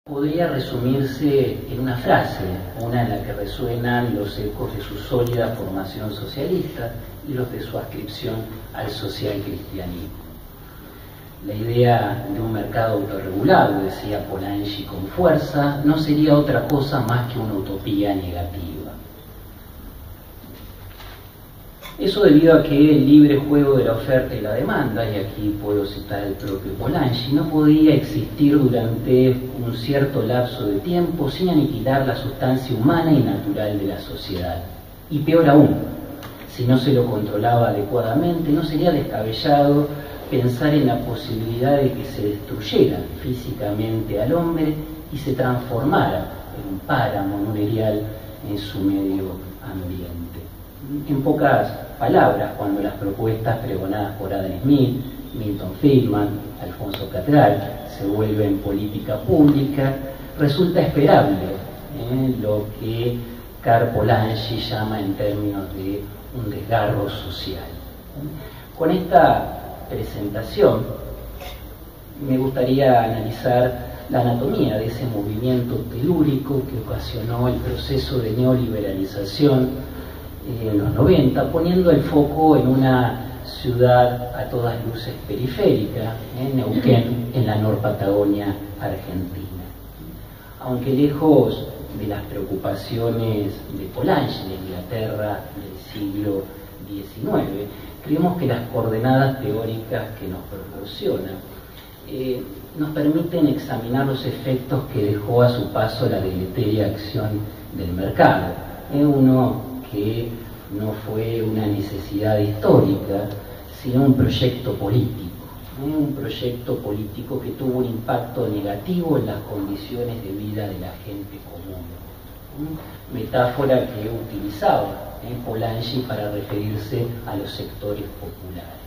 podría resumirse en una frase, una en la que resuenan los ecos de su sólida formación socialista y los de su adscripción al socialcristianismo. La idea de un mercado autorregulado, decía Polanyi con fuerza, no sería otra cosa más que una utopía negativa. Eso debido a que el libre juego de la oferta y la demanda, y aquí puedo citar el propio Polanyi, no podía existir durante un cierto lapso de tiempo sin aniquilar la sustancia humana y natural de la sociedad. Y peor aún, si no se lo controlaba adecuadamente, no sería descabellado pensar en la posibilidad de que se destruyera físicamente al hombre y se transformara en un páramo, en un erial en su medio ambiente. En pocas palabras, cuando las propuestas pregonadas por Adam Smith, Milton Friedman, Alfonso Catral se vuelven política pública, resulta esperable lo que Karl Polanyi llama en términos de un desgarro social. Con esta presentación me gustaría analizar la anatomía de ese movimiento telúrico que ocasionó el proceso de neoliberalización en los 90, poniendo el foco en una ciudad a todas luces periférica, Neuquén, en la Nor-Patagonia argentina. Aunque lejos de las preocupaciones de Polanyi, de Inglaterra del siglo XIX, creemos que las coordenadas teóricas que nos proporciona nos permiten examinar los efectos que dejó a su paso la deleteria acción del mercado. Uno que no fue una necesidad histórica, sino un proyecto político. Un proyecto político que tuvo un impacto negativo en las condiciones de vida de la gente común. Metáfora que utilizaba Polanyi para referirse a los sectores populares.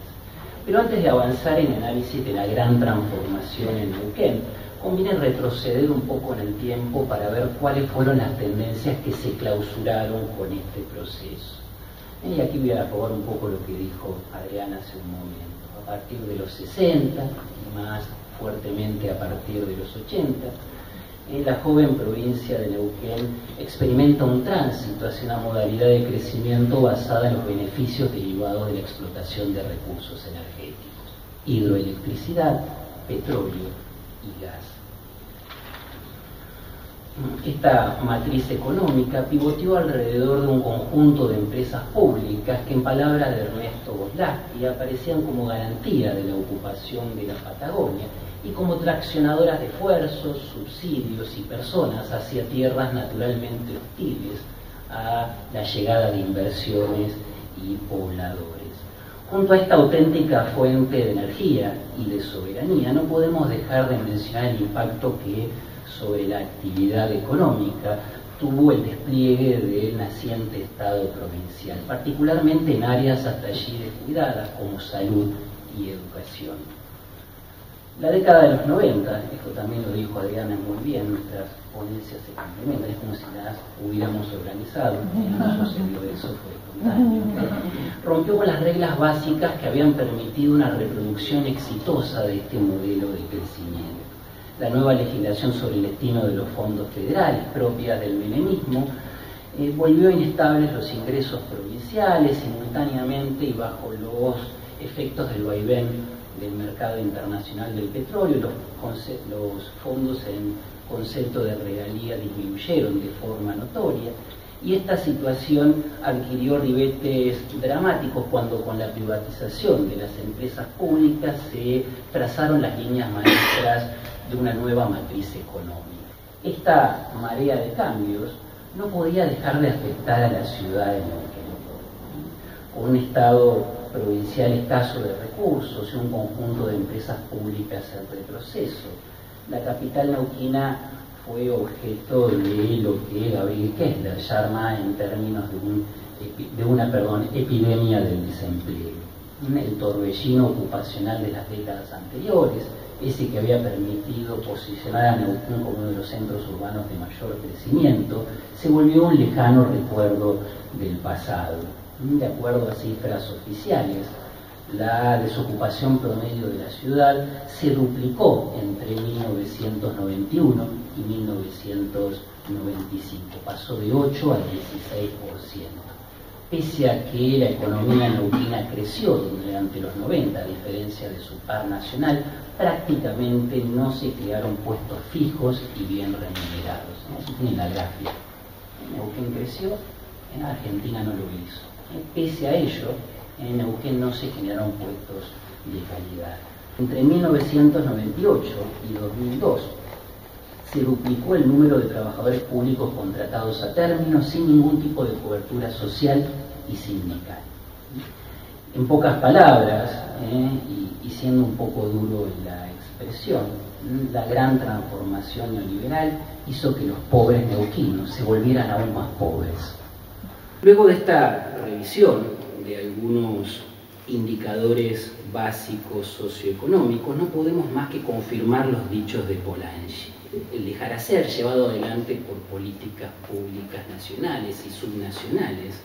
Pero antes de avanzar en el análisis de la gran transformación en Neuquén, conviene retroceder un poco en el tiempo para ver cuáles fueron las tendencias que se clausuraron con este proceso. Y aquí voy a robar un poco lo que dijo Adriana hace un momento. A partir de los 60, y más fuertemente a partir de los 80, la joven provincia de Neuquén experimenta un tránsito hacia una modalidad de crecimiento basada en los beneficios derivados de la explotación de recursos energéticos, hidroelectricidad, petróleo y gas. Esta matriz económica pivoteó alrededor de un conjunto de empresas públicas que, en palabras de Ernesto Kozlowski, aparecían como garantía de la ocupación de la Patagonia y como traccionadoras de esfuerzos, subsidios y personas hacia tierras naturalmente hostiles a la llegada de inversiones y pobladores. Junto a esta auténtica fuente de energía y de soberanía, no podemos dejar de mencionar el impacto que sobre la actividad económica tuvo el despliegue del naciente Estado provincial, particularmente en áreas hasta allí descuidadas como salud y educación. La década de los 90, esto también lo dijo Adriana muy bien, nuestras ponencias se complementan, es como si las hubiéramos organizado, no sucedió eso, fue espontáneo. Rompió con las reglas básicas que habían permitido una reproducción exitosa de este modelo de crecimiento. La nueva legislación sobre el destino de los fondos federales propia del menemismo volvió inestables los ingresos provinciales simultáneamente y bajo los efectos del vaivén del mercado internacional del petróleo, los fondos en concepto de regalía disminuyeron de forma notoria y esta situación adquirió ribetes dramáticos cuando con la privatización de las empresas públicas se trazaron las líneas maestras de una nueva matriz económica. Esta marea de cambios no podía dejar de afectar a la ciudad de Neuquén. Con un estado provincial escaso de recursos y un conjunto de empresas públicas en retroceso, la capital neuquina fue objeto de lo que Gabriel Kessler llama en términos de una epidemia del desempleo. El torbellino ocupacional de las décadas anteriores, ese que había permitido posicionar a Neuquén como uno de los centros urbanos de mayor crecimiento, se volvió un lejano recuerdo del pasado. De acuerdo a cifras oficiales, La desocupación promedio de la ciudad se duplicó entre 1991 y 1995, pasó de 8 al 16%. Pese a que la economía neuquina creció durante los 90, a diferencia de su par nacional, prácticamente no se crearon puestos fijos y bien remunerados. Eso tiene la gráfica. Neuquén creció, en Argentina no lo hizo. Pese a ello, en Neuquén no se generaron puestos de calidad. Entre 1998 y 2002 se duplicó el número de trabajadores públicos contratados a término sin ningún tipo de cobertura social y sindical. En pocas palabras, y siendo un poco duro en la expresión, la gran transformación neoliberal hizo que los pobres neuquinos se volvieran aún más pobres. Luego de esta revisión de algunos indicadores básicos socioeconómicos, no podemos más que confirmar los dichos de Polanyi. El dejar hacer, llevado adelante por políticas públicas nacionales y subnacionales,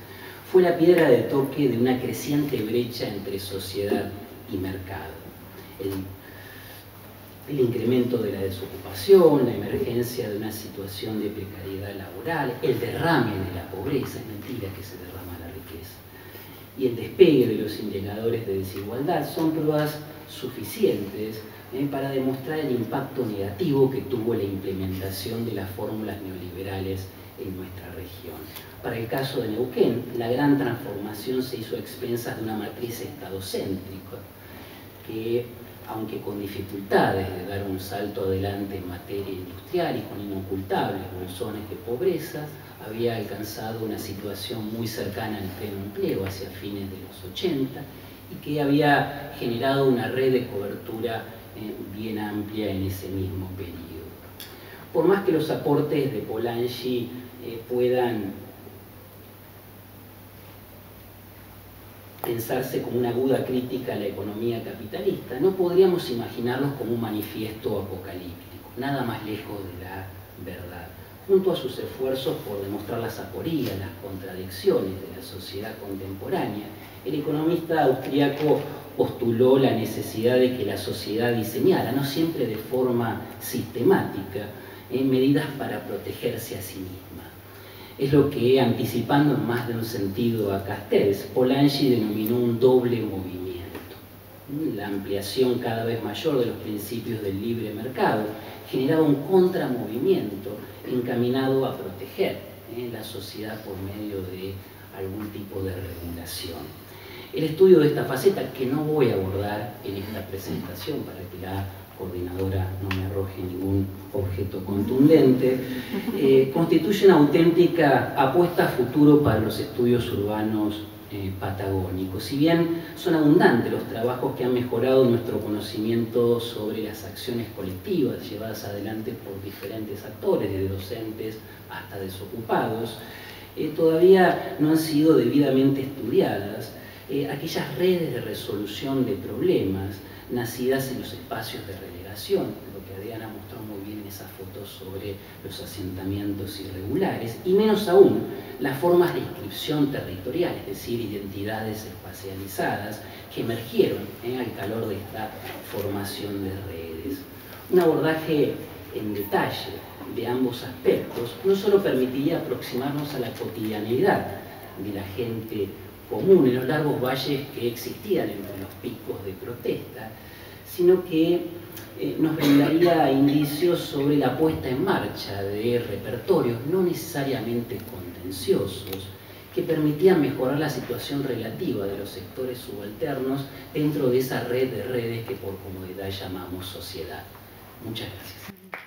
fue la piedra de toque de una creciente brecha entre sociedad y mercado. El incremento de la desocupación, la emergencia de una situación de precariedad laboral, el derrame de la pobreza, es mentira que se derrama la riqueza, y el despegue de los indicadores de desigualdad son pruebas suficientes para demostrar el impacto negativo que tuvo la implementación de las fórmulas neoliberales en nuestra región. Para el caso de Neuquén, la gran transformación se hizo a expensas de una matriz estadocéntrica que, aunque con dificultades de dar un salto adelante en materia industrial y con inocultables bolsones de pobreza, había alcanzado una situación muy cercana al pleno empleo hacia fines de los 80 y que había generado una red de cobertura bien amplia en ese mismo periodo. Por más que los aportes de Polanyi puedan pensarse como una aguda crítica a la economía capitalista, no podríamos imaginarlos como un manifiesto apocalíptico, nada más lejos de la verdad. Junto a sus esfuerzos por demostrar las aporías, las contradicciones de la sociedad contemporánea, el economista austriaco postuló la necesidad de que la sociedad diseñara, no siempre de forma sistemática, medidas para protegerse a sí misma. Es lo que, anticipando en más de un sentido a Castells, Polanyi denominó un doble movimiento. La ampliación cada vez mayor de los principios del libre mercado generaba un contramovimiento encaminado a proteger la sociedad por medio de algún tipo de regulación. El estudio de esta faceta, que no voy a abordar en esta presentación para que la coordinadora no me arroje ningún objeto contundente, constituye una auténtica apuesta a futuro para los estudios urbanos patagónicos. Si bien son abundantes los trabajos que han mejorado nuestro conocimiento sobre las acciones colectivas llevadas adelante por diferentes actores, de docentes hasta desocupados, todavía no han sido debidamente estudiadas aquellas redes de resolución de problemas nacidas en los espacios de relegación, lo que Adriana mostró muy bien en esa foto sobre los asentamientos irregulares, y menos aún las formas de inscripción territorial, es decir, identidades espacializadas que emergieron al calor de esta formación de redes. Un abordaje en detalle de ambos aspectos no solo permitiría aproximarnos a la cotidianeidad de la gente común en los largos valles que existían entre los picos de protesta, sino que nos brindaría indicios sobre la puesta en marcha de repertorios no necesariamente contenciosos que permitían mejorar la situación relativa de los sectores subalternos dentro de esa red de redes que por comodidad llamamos sociedad. Muchas gracias.